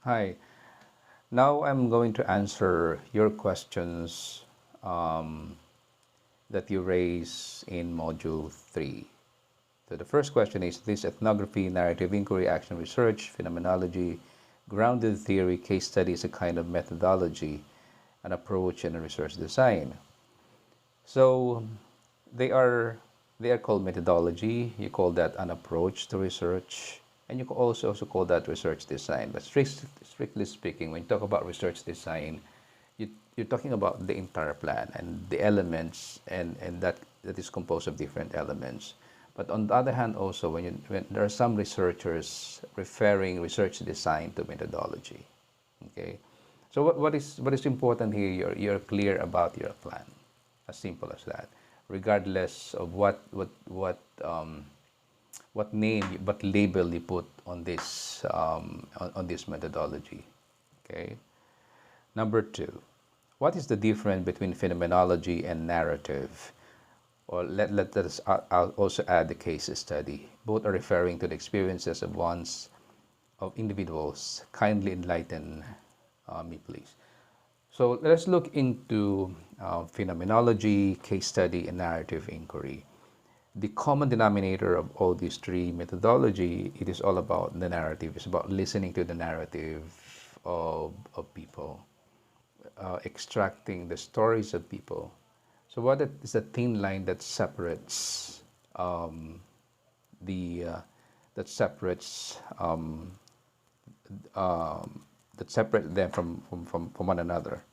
Hi. Now I'm going to answer your questions um, that you raise in Module 3. So the first question is this ethnography, narrative inquiry, action research, phenomenology, grounded theory, case study is a kind of methodology, an approach, and a research design. So they are they are called methodology. You call that an approach to research, and you can also call that research design. But strictly speaking, when you talk about research design, you're talking about the entire plan and the elements, and that is composed of different elements. But on the other hand, also when there are some researchers referring research design to methodology. Okay, so what is important here? You're clear about your plan, as simple as that, regardless of what name, what label you put on this methodology. Okay. Number two, what is the difference between phenomenology and narrative? Or let us also add the case study. Both are referring to the experiences of individuals. Kindly enlighten me, please. So let's look into phenomenology, case study, and narrative inquiry. The common denominator of all these three methodology, it is all about the narrative. It's about listening to the narrative of people, extracting the stories of people. So what is the thin line that separates um, the that separates um, that separate them from one another?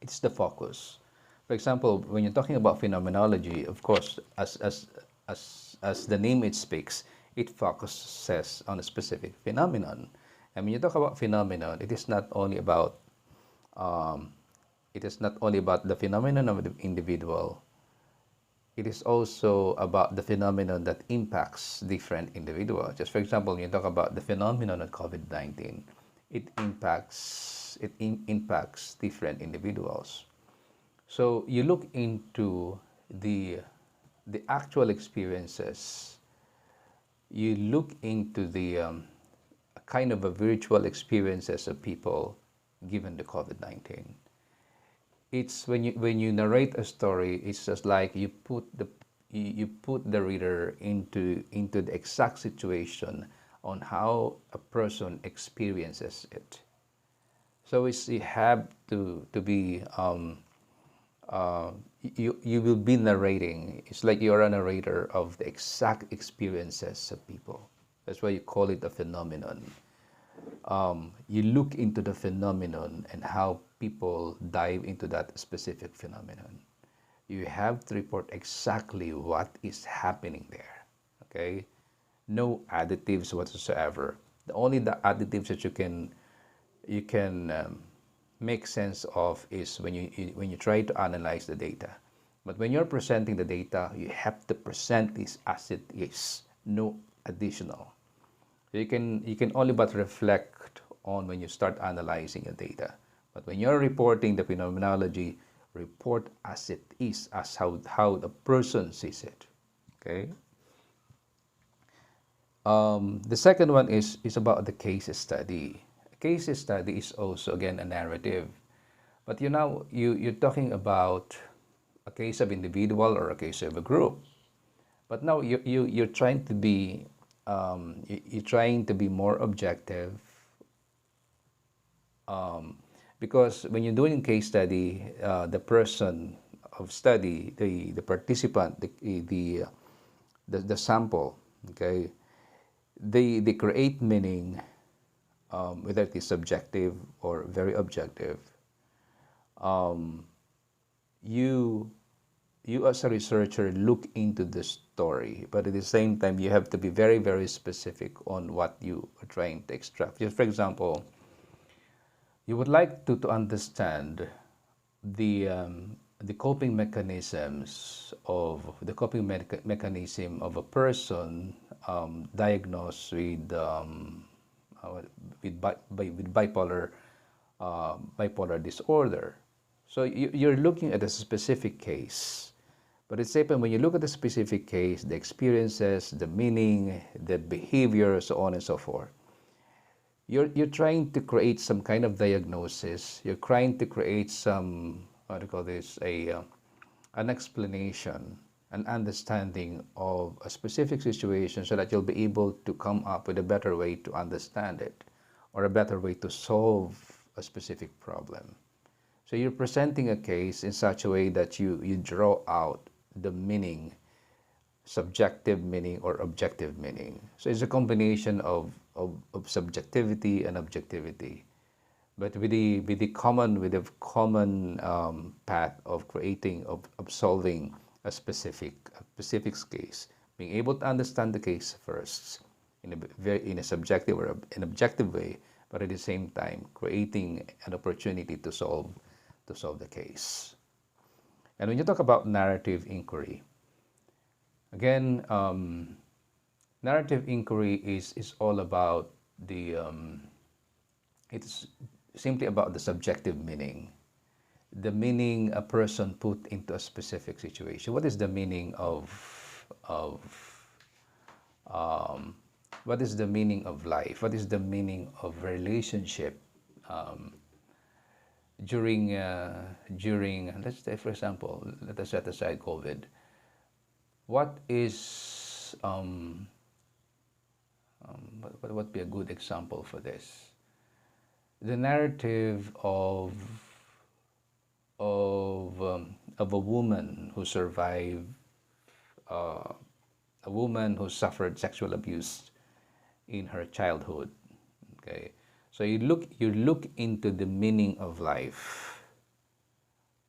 It's the focus. For example, when you're talking about phenomenology, of course, as the name it speaks, it focuses on a specific phenomenon. And when you talk about phenomenon, um, it is not only about the phenomenon of the individual. It is also about the phenomenon that impacts different individuals. Just for example, when you talk about the phenomenon of COVID-19, it impacts different individuals. So you look into the the actual experiences. You look into the kind of a virtual experiences of people given the COVID-19. It's when you narrate a story, it's just like you put the reader into the exact situation on how a person experiences it. So it's you have to be you will be narrating. It's like you're a narrator of the exact experiences of people. That's why you call it a phenomenon. You look into the phenomenon and how people dive into that specific phenomenon. You have to report exactly what is happening there. Okay, no additives whatsoever. The additives that you can make sense of is when you try to analyze the data. But when you're presenting the data, you have to present this as it is, no additional. You can only but reflect on when you start analyzing the data. But when you're reporting the phenomenology, report as it is, as how the person sees it. Okay. The second one is about the case study. A case study is also again a narrative, but you're talking about a case of individual or a case of a group. But now you're trying to be you're trying to be more objective, because when you're doing case study, the person of study, the participant, the sample, okay, they create meaning, whether it is subjective or very objective. You you as a researcher look into the story, but at the same time you have to be very very specific on what you are trying to extract. Just for example, you would like to understand the coping mechanisms of a person diagnosed with bipolar disorder. So you're looking at a specific case, but it's same when you look at the specific case, the experiences, the meaning, the behavior, so on and so forth. you're trying to create some kind of diagnosis. You're trying to create some, what do you call this, an explanation, an understanding of a specific situation, so that you'll be able to come up with a better way to understand it, or a better way to solve a specific problem. So you're presenting a case in such a way that you draw out the meaning, subjective meaning or objective meaning. So it's a combination of subjectivity and objectivity, but with the common path of creating, of solving a specific case, being able to understand the case first in a subjective or an objective way, but at the same time creating an opportunity to solve the case. And when you talk about narrative inquiry, again, narrative inquiry is all about it's simply about the subjective meaning, the meaning a person put into a specific situation. What is the meaning of um, what is the meaning of life? What is the meaning of relationship um, during let's say, for example, let us set aside COVID. What is what would be a good example for this? The narrative of a woman who survived, uh, a woman who suffered sexual abuse in her childhood. Okay, so you look into the meaning of life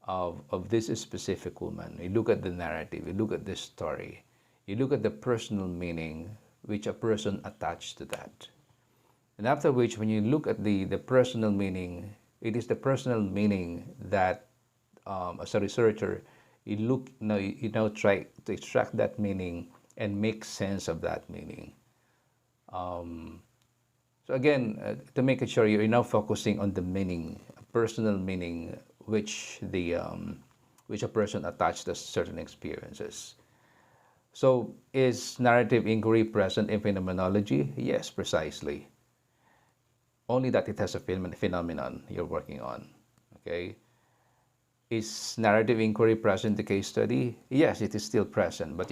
of this specific woman. You look at the narrative. You look at the story. You look at the personal meaning which a person attached to that. And after which, when you look at the personal meaning, it is the personal meaning that, as a researcher, you now try to extract that meaning and make sense of that meaning. So again, to make it sure, you're now focusing on the meaning, personal meaning, which a person attached to certain experiences. So is narrative inquiry present in phenomenology? Yes, precisely. Only that it has a phenomenon you're working on. Okay. Is narrative inquiry present in the case study? Yes, it is still present, but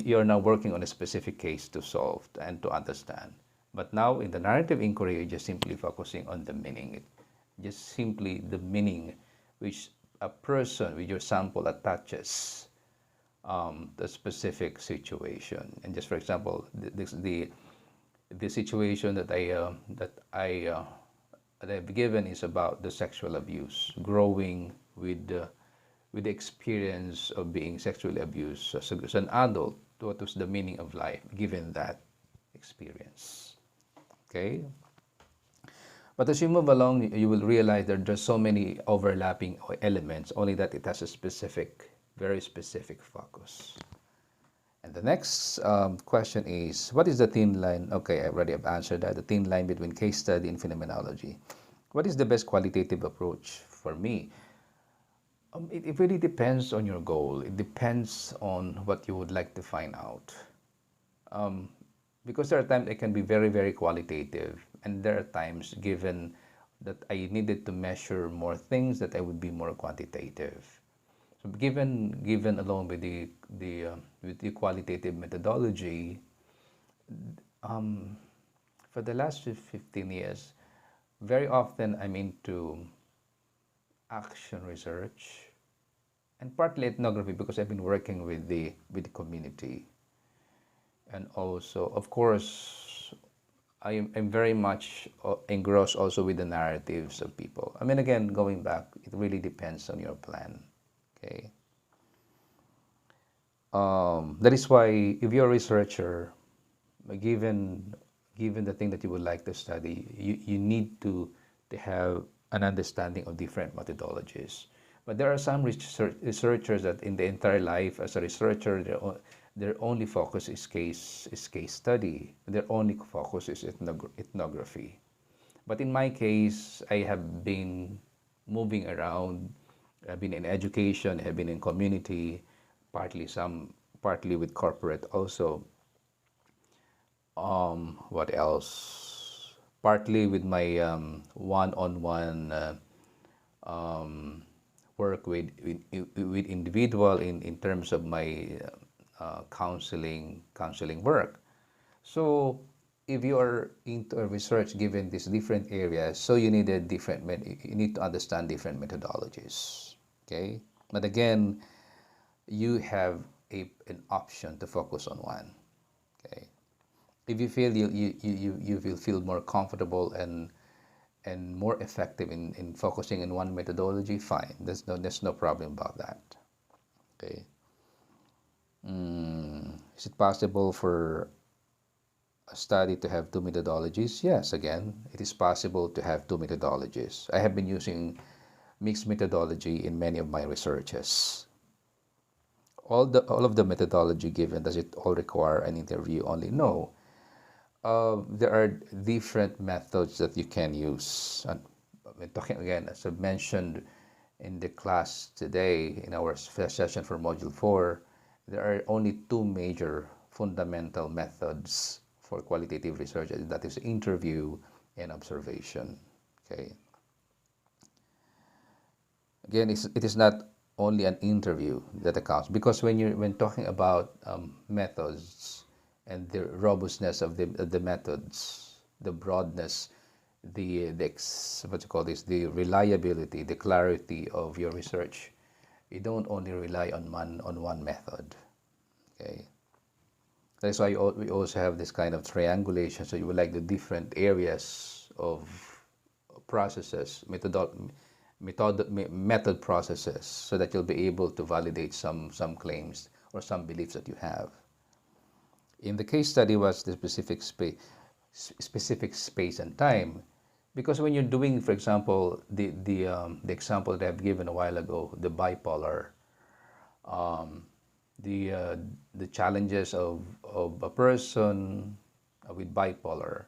you're now working on a specific case to solve and to understand. But now in the narrative inquiry, you're just simply focusing on the meaning, just simply the meaning which a person with your sample attaches the specific situation. And just for example, the situation that I've given is about the sexual abuse, growing with the experience of being sexually abused as an adult. What was the meaning of life given that experience? Okay. But as you move along, you will realize that there's so many overlapping elements, only that it has a specific, very specific focus. And the next question is, what is the thin line? Okay, I already have answered that. The thin line between case study and phenomenology. What is the best qualitative approach for me? It really depends on your goal. It depends on what you would like to find out. Because there are times it can be very, very qualitative, and there are times, given that I needed to measure more things, that I would be more quantitative. So given along with the qualitative methodology, for the last 15 years, very often I'm into action research and partly ethnography, because I've been working with the community. And also, of course, I'm very much engrossed also with the narratives of people. I mean, again, going back, it really depends on your plan. Okay. That is why, if you're a researcher, given the thing that you would like to study, you need to have an understanding of different methodologies. But there are some researchers that in the entire life as a researcher, their only focus is case study. Their only focus is ethnography. But in my case, I have been moving around. I've been in education, I have been in community, partly with corporate also. What else? partly with my one-on-one um, work with individual in terms of my counseling work. So if you are into a research given these different areas, so you need you need to understand different methodologies. Okay, but again, you have an option to focus on one. Okay, if you feel you will feel more comfortable and more effective in focusing in one methodology, fine. There's no problem about that. Okay. Is it possible for a study to have two methodologies? Yes, again, it is possible to have two methodologies. I have been using mixed methodology in many of my researches. All of the methodology given, does it all require an interview only? No. There are different methods that you can use. And we're talking again, as I mentioned in the class today, in our session for Module 4, there are only two major fundamental methods for qualitative research, and that is interview and observation. Okay. Again, it is not only an interview that accounts, because when talking about methods and the robustness of the methods, the broadness, what you call this, the reliability, the clarity of your research, you don't only rely on one method. Okay, that's why we also have this kind of triangulation. So you would like the different areas of processes, method processes, so that you'll be able to validate some claims or some beliefs that you have. In the case study was the specific space and time, because when you're doing, for example, the example that I've given a while ago, the bipolar, um, the challenges of a person with bipolar.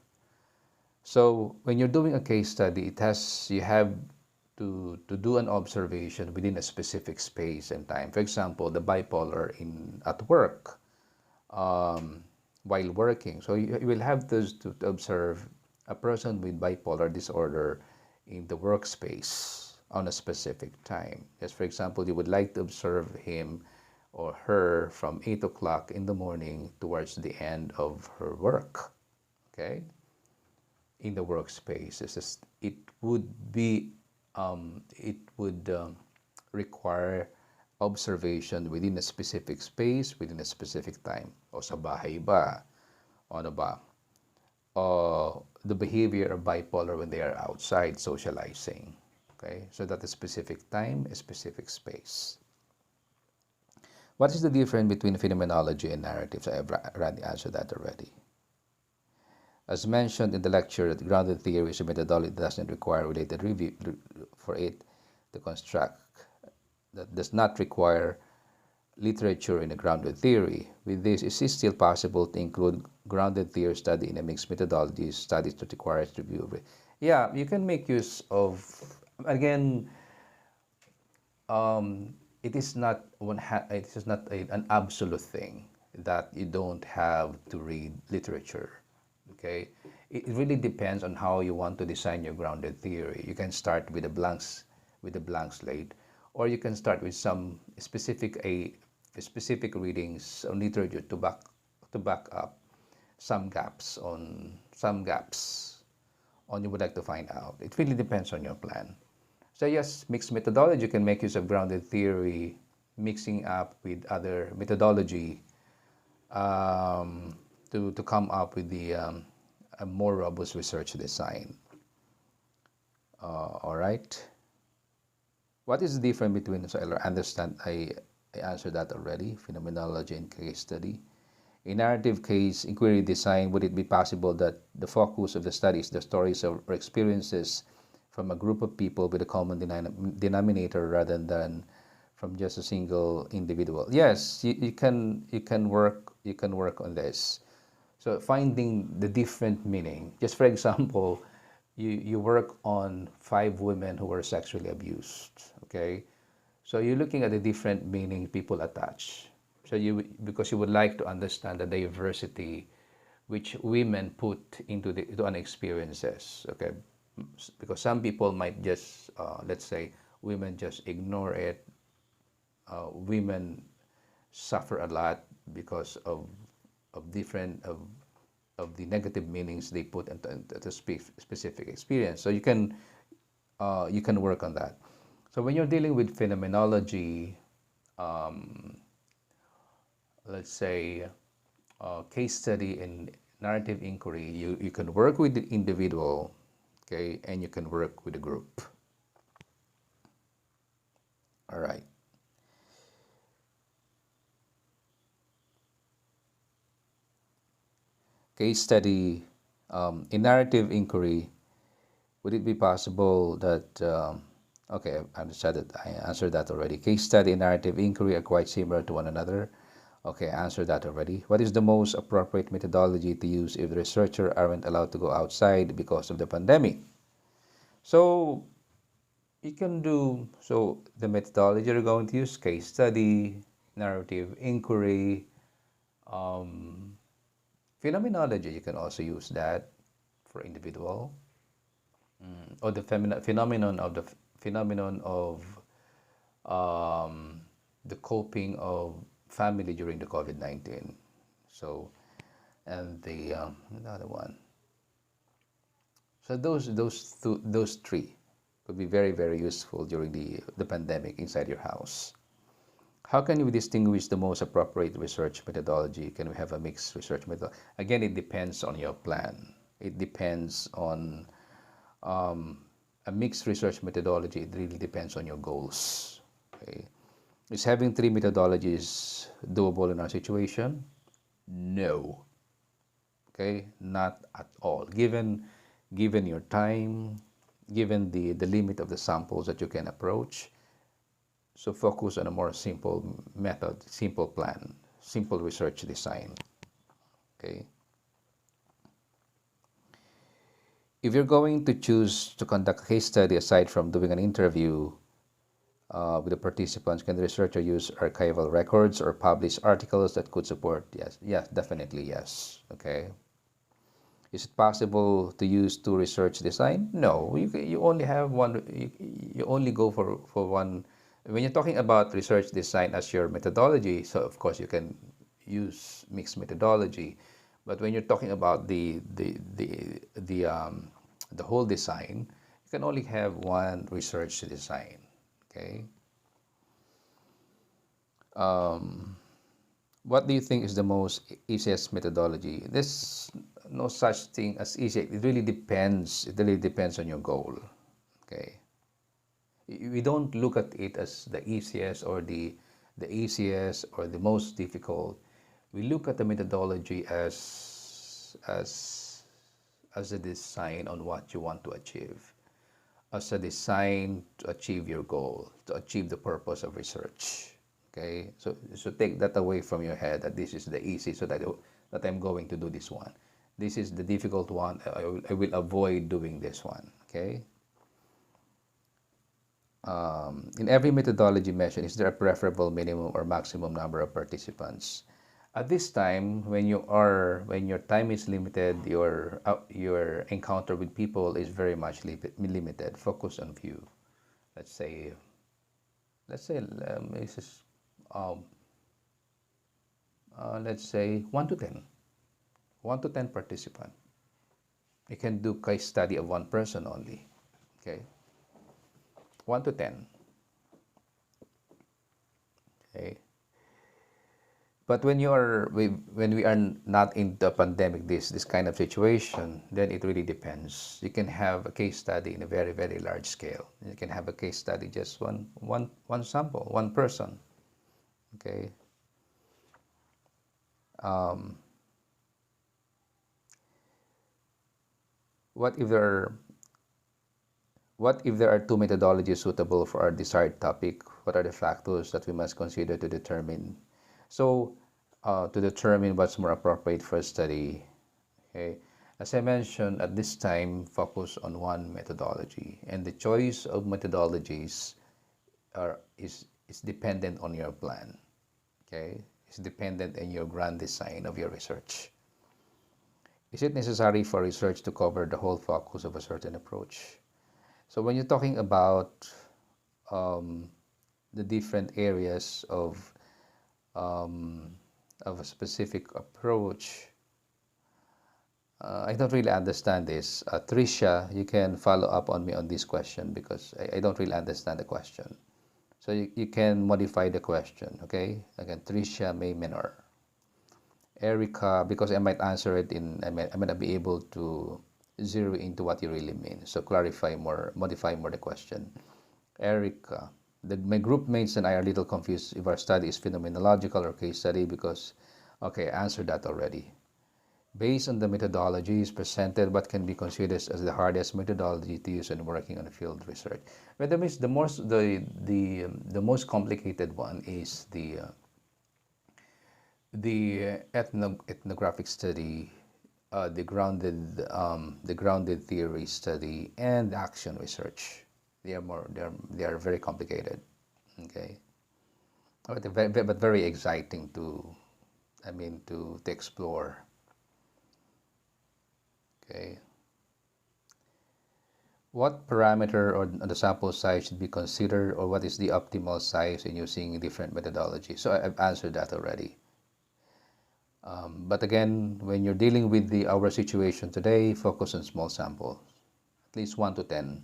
So when you're doing a case study, you have to do an observation within a specific space and time. For example, the bipolar at work, while working. So you will have to observe a person with bipolar disorder in the workspace on a specific time. Just for example, you would like to observe him or her from 8 o'clock in the morning towards the end of her work. Okay? In the workspace. It would be, it would require observation within a specific space, within a specific time. O sa bahay ba? O ano ba? The behavior of bipolar when they are outside socializing. Okay, so that a specific time, a specific space. What is the difference between phenomenology and narratives? I have answered that already. As mentioned in the lecture, the grounded theory is a methodology that doesn't require related review for it to construct, that does not require literature in a grounded theory. With this, it is still possible to include grounded theory study in a mixed methodology studies that requires review. Yeah, you can make use of, again, it is not an absolute thing that you don't have to read literature. Okay, it really depends on how you want to design your grounded theory. You can start with a blank slate, or you can start with some specific readings on literature to back up some gaps on you would like to find out. It really depends on your plan. So yes, mixed methodology can make use of grounded theory, mixing up with other methodology to come up with a more robust research design. All right. What is the difference between, so I understand, I answered that already, phenomenology and case study. In narrative case inquiry design, would it be possible that the focus of the study is the stories or experiences from a group of people with a common denominator rather than from just a single individual? Yes, you can work on this. So finding the different meaning. Just for example, you work on 5 women who were sexually abused. Okay, so you're looking at the different meaning people attach. So because you would like to understand the diversity which women put into an experiences. Okay, because some people might just let's say women just ignore it. Women suffer a lot because of different of the negative meanings they put into the specific experience. So you can work on that. So when you're dealing with phenomenology, let's say case study and narrative inquiry, you can work with the individual, okay, and you can work with a group. All right. Case study in narrative inquiry, would it be possible that okay, I answered that already. Case study and narrative inquiry are quite similar to one another. Okay, I answered that already. What is the most appropriate methodology to use if the researcher aren't allowed to go outside because of the pandemic? So you can do, so the methodology you're going to use, case study, narrative inquiry, phenomenology, you can also use that for individual, or the phenomenon of the coping of family during the COVID-19. So, and the another one. So those three could be very useful during the pandemic inside your house. How can we distinguish the most appropriate research methodology? Can we have a mixed research method? Again, it depends on your plan. It depends on a mixed research methodology. It really depends on your goals. Okay. Is having three methodologies doable in our situation? No. Okay, not at all. Given your time, given the limit of the samples that you can approach, so focus on a more simple method, simple plan, simple research design. Okay. If you're going to choose to conduct a case study aside from doing an interview with the participants, can the researcher use archival records or publish articles that could support? Yes, definitely yes. Okay. Is it possible to use two research design? No, you only have one. You only go for one. When you're talking about research design as your methodology, so of course you can use mixed methodology. But when you're talking about the whole design, you can only have one research design. Okay. What do you think is the most easiest methodology? There's no such thing as easy. It really depends. It really depends on your goal. Okay. We don't look at it as the easiest or the easiest or the most difficult. We look at the methodology as a design on what you want to achieve, as a design to achieve your goal, to achieve the purpose of research. Okay, so take that away from your head that this is the easy, so that I'm going to do this one. This is the difficult one. I will avoid doing this one. Okay. In every methodology mentioned, is there a preferable minimum or maximum number of participants? At this time, when your time is limited, your encounter with people is very much limited. Focus on few. Let's say this is um, let's say 1 to 10. 1 to 10 participant. You can do case study of one person only. Okay. 1 to 10. Okay. But when we are not in the pandemic, this kind of situation, then it really depends. You can have a case study in a very large scale. You can have a case study just one sample, one person. Okay. What if there are two methodologies suitable for our desired topic? What are the factors that we must consider to determine? So, to determine what's more appropriate for a study, okay? As I mentioned, at this time, focus on one methodology, and the choice of methodologies is dependent on your plan. Okay, it's dependent on your grand design of your research. Is it necessary for research to cover the whole focus of a certain approach? So when you're talking about um, the different areas um, of a specific approach, I don't really understand this. Tricia, you can follow up on me on this question because I don't really understand the question. So you can modify the question, okay? Again, Tricia May Minor. Erica, because I might answer it I might not be able to zero into what you really mean. So clarify more, modify more the question. Erica, my group mates and I are a little confused if our study is phenomenological or case study because, okay, I answered that already. Based on the methodologies presented, what can be considered as the hardest methodology to use when working on field research? But that means the most complicated one is the ethnographic study, the grounded theory study, and action research. They are very complicated. Okay, but very exciting to, to explore. Okay. What parameter or the sample size should be considered, or what is the optimal size in using different methodologies? So I've answered that already. But again, when you're dealing with our situation today, focus on small samples, at least 1 to 10.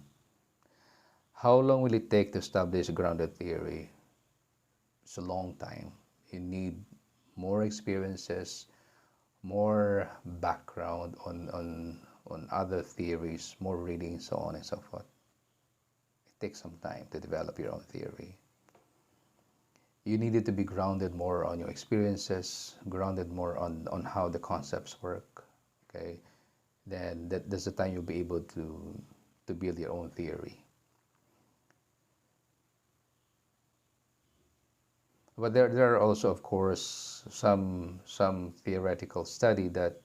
How long will it take to establish grounded theory? It's a long time. You need more experiences, more background on other theories, more reading, so on and so forth. It takes some time to develop your own theory. You needed to be grounded more on your experiences, grounded more on how the concepts work. Okay, then that's the time you'll be able to build your own theory. But there are also, of course, some theoretical study that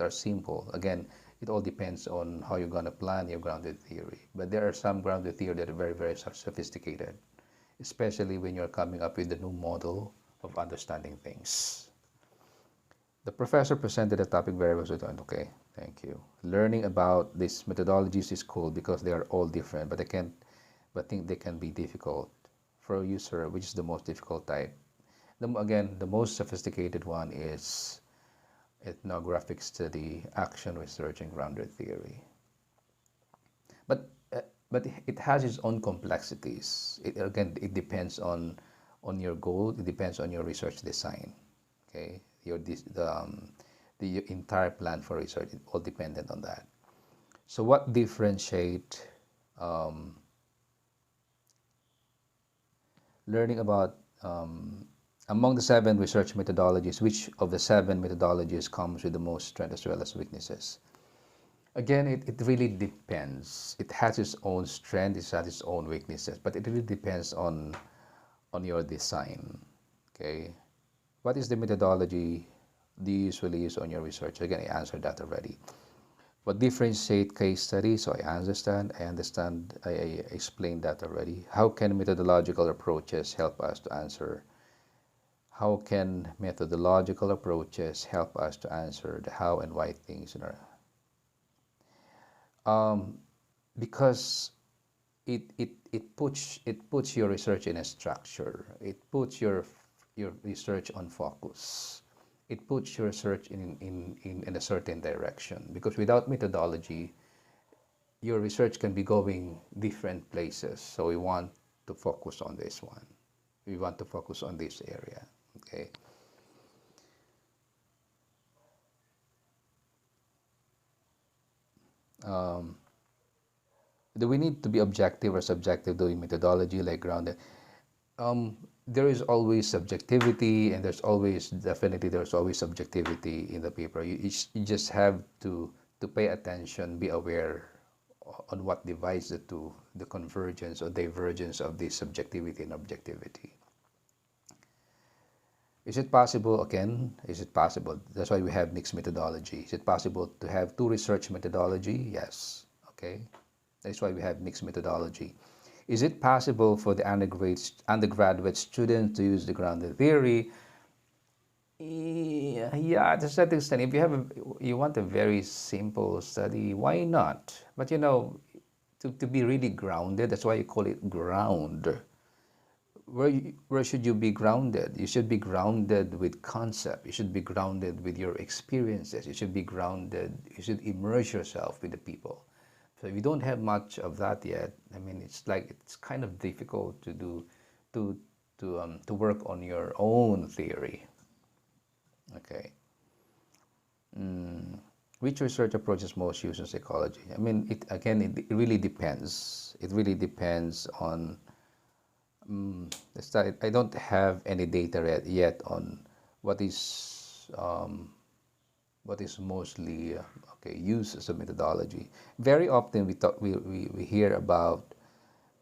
are simple. Again, it all depends on how you're going to plan your grounded theory. But there are some grounded theory that are very, very sophisticated, especially when you're coming up with a new model of understanding things. The professor presented the topic very well. So okay, thank you. Learning about these methodologies is cool because they are all different, but I think they can be difficult for a user. Which is the most difficult type? Again, the most sophisticated one is ethnographic study, action research, and grounded theory. But but it has its own complexities. It depends on your goal. It depends on your research design. Okay, the entire plan for research, it all dependent on that. So what differentiate learning about among the 7 research methodologies, which of the 7 methodologies comes with the most strengths as well as weaknesses? Again, it really depends. It has its own strength, it has its own weaknesses, but it really depends on your design. Okay, what is the methodology do you usually use on your research? Again, I answered that already. What differentiate case studies? So I understand, I explained that already. How can methodological approaches help us to answer? How can methodological approaches help us to answer the how and why things in our because it puts your research in a structure. It puts your research on focus. It puts your research in a certain direction. Because without methodology, your research can be going different places. So we want to focus on this one. We want to focus on this area. Okay. Do we need to be objective or subjective doing methodology like grounded? There is always subjectivity, and there's always subjectivity in the paper. You just have to pay attention, be aware on what divides the convergence or divergence of the subjectivity and objectivity. Is it possible, again, is it possible? That's why we have mixed methodology. Is it possible to have 2 research methodology? Yes. Okay. That's why we have mixed methodology. Is it possible for the undergraduate students to use the grounded theory? Yeah, to a certain extent, if you have you want a very simple study, why not? But you know, to be really grounded, that's why you call it ground. Where should you be grounded? You should be grounded with concept. You should be grounded with your experiences. You should be grounded. You should immerse yourself with the people. So if you don't have much of that yet, I mean, it's like it's kind of difficult to do, to to work on your own theory. Okay. Which research approach is most used in psychology? I mean, it again, it really depends. It really depends on the study. I don't have any data yet on what is um, what is mostly okay used as a methodology. Very often we hear about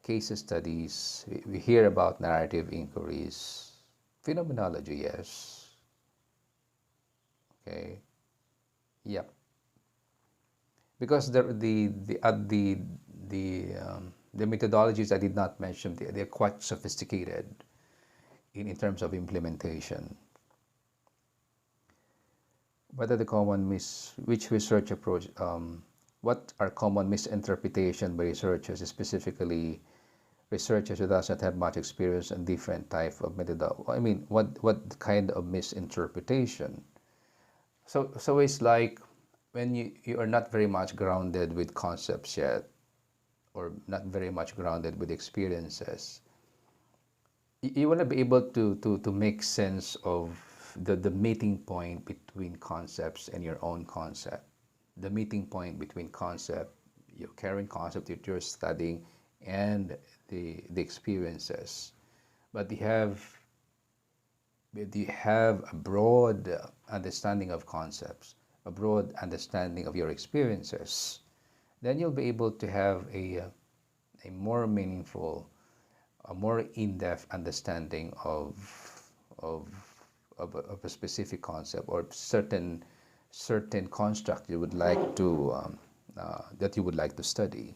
case studies. We hear about narrative inquiries, phenomenology. Yes. Okay. Yeah. Because the methodologies I did not mention, they're quite sophisticated in terms of implementation. What are the common which research approach? What are common misinterpretation by researchers, specifically researchers who does not have much experience in different type of methodology? I mean, what kind of misinterpretation? So it's like when you are not very much grounded with concepts yet, or not very much grounded with experiences, you want to be able to make sense of the meeting point between concepts and your own concept. The meeting point between concept, your current concept that you're studying, and the experiences. But you have a broad understanding of concepts, a broad understanding of your experiences, then you'll be able to have a more meaningful, a more in-depth understanding of of a specific concept or certain construct you would like to that you would like to study.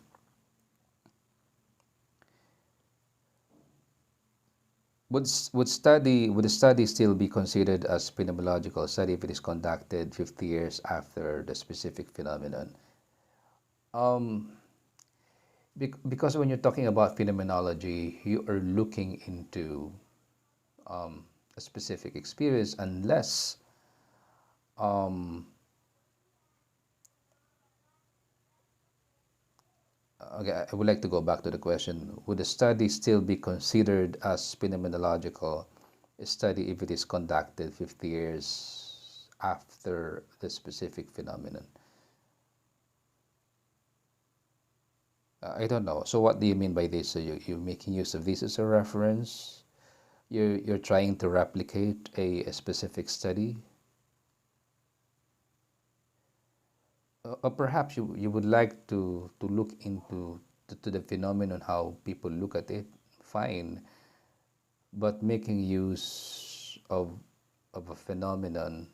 Would a study still be considered as phenomenological study if it is conducted 50 years after the specific phenomenon? Um, because when you're talking about phenomenology, you are looking into a specific experience, unless um, okay, I would like to go back to the question: would a study still be considered as phenomenological study if it is conducted 50 years after the specific phenomenon? I don't know. So what do you mean by this? So you're making use of this as a reference? You're trying to replicate a specific study? Or perhaps you would like to look into to the phenomenon, how people look at it, fine. But making use of a phenomenon,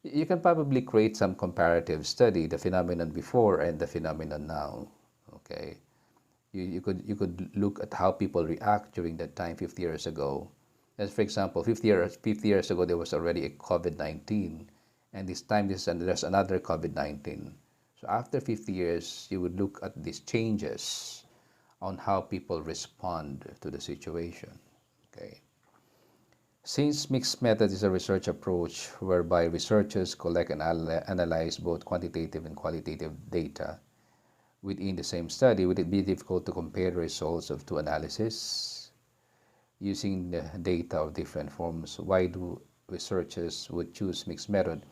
you can probably create some comparative study, the phenomenon before and the phenomenon now. Okay, you could look at how people react during that time 50 years ago. As for example, 50 years ago there was already a COVID-19, and this time there's another COVID-19. So after 50 years, you would look at these changes on how people respond to the situation. Okay. Since mixed method is a research approach whereby researchers collect and analyze both quantitative and qualitative data within the same study, would it be difficult to compare the results of two analyses using the data of different forms? Why do researchers would choose mixed method?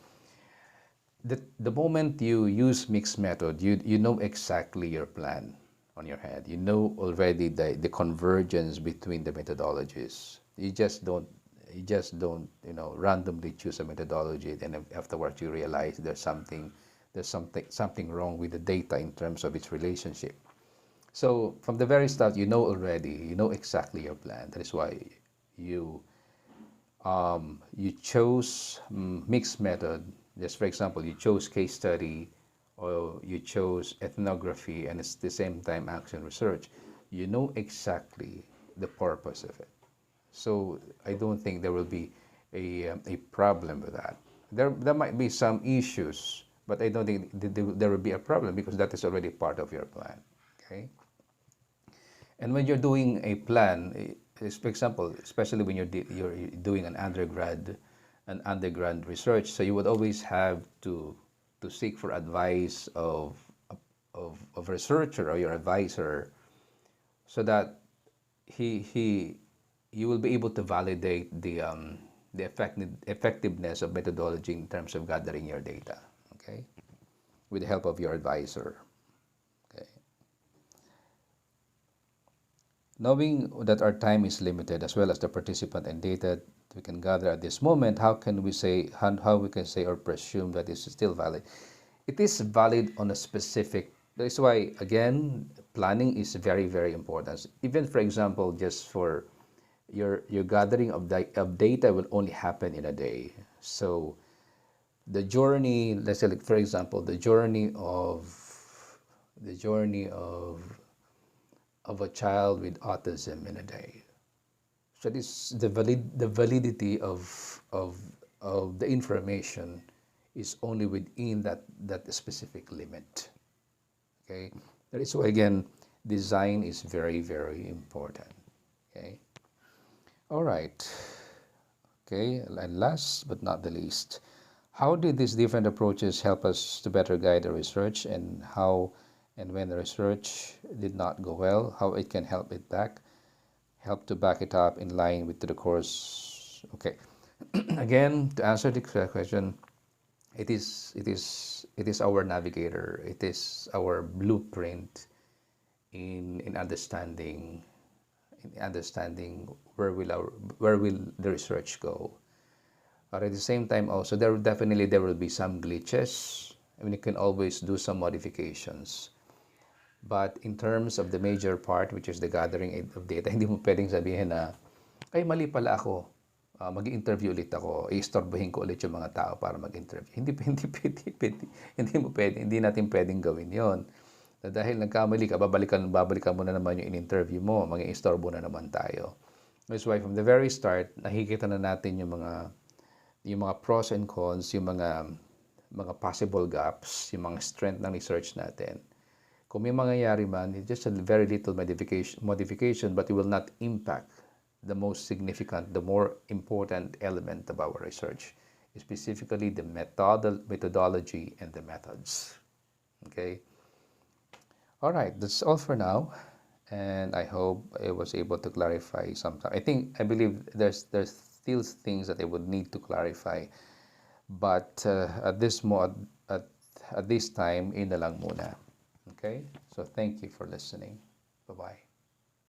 The moment you use mixed method, you know exactly your plan on your head. You know already the convergence between the methodologies. You just don't randomly choose a methodology, and afterwards you realize there's something wrong with the data in terms of its relationship. So from the very start, you know exactly your plan. That is why you you chose mixed method. Just for example, you chose case study, or you chose ethnography, and it's the same time action research. You know exactly the purpose of it. So I don't think there will be a problem with that. There might be some issues, but I don't think there will be a problem because that is already part of your plan. Okay. And when you're doing a plan, for example, especially when you're doing an undergrad research, so you would always have to seek for advice of a researcher or your advisor, so that he you will be able to validate the effectiveness of methodology in terms of gathering your data. Okay, with the help of your advisor. Okay. Knowing that our time is limited as well as the participant and data we can gather at this moment, how we can say or presume that this is still valid? It is valid on a specific. That's why again planning is very very important. Even for example, just for your gathering of data will only happen in a day. So the journey, let's say like, for example, the journey of a child with autism in a day. So this the validity of the information is only within that specific limit. Okay, that is why again design is very very important. Okay, all right. Okay, and last but not the least, how did these different approaches help us to better guide the research, and how and when the research did not go well, how it can help to back it up in line with the course? Okay, again, to answer the question, it is our navigator. It is our blueprint in understanding where will the research go. But at the same time, also there will be some glitches. I mean, you can always do some modifications. But in terms of the major part, which is the gathering of data, hindi mo pwedeng sabihin na, ay mali pala ako, mag-interview ulit ako, i-istorbohin ko ulit yung mga tao para mag-interview. Hindi mo pwede, hindi natin pwedeng gawin yon. Dahil nagkamali ka, babalikan mo na naman yung in-interview mo, mag-istorbo na naman tayo. That's why from the very start, nakikita na natin yung mga pros and cons, yung mga possible gaps, yung mga strength ng research natin. Kung may mangyayari man, it's just a very little modification, but it will not impact the most significant, the more important element of our research, specifically the methodology and the methods. Okay? All right, that's all for now, and I hope I was able to clarify something. I believe there's still things that I would need to clarify, but at this time, in na lang muna. Okay, so thank you for listening. Bye bye.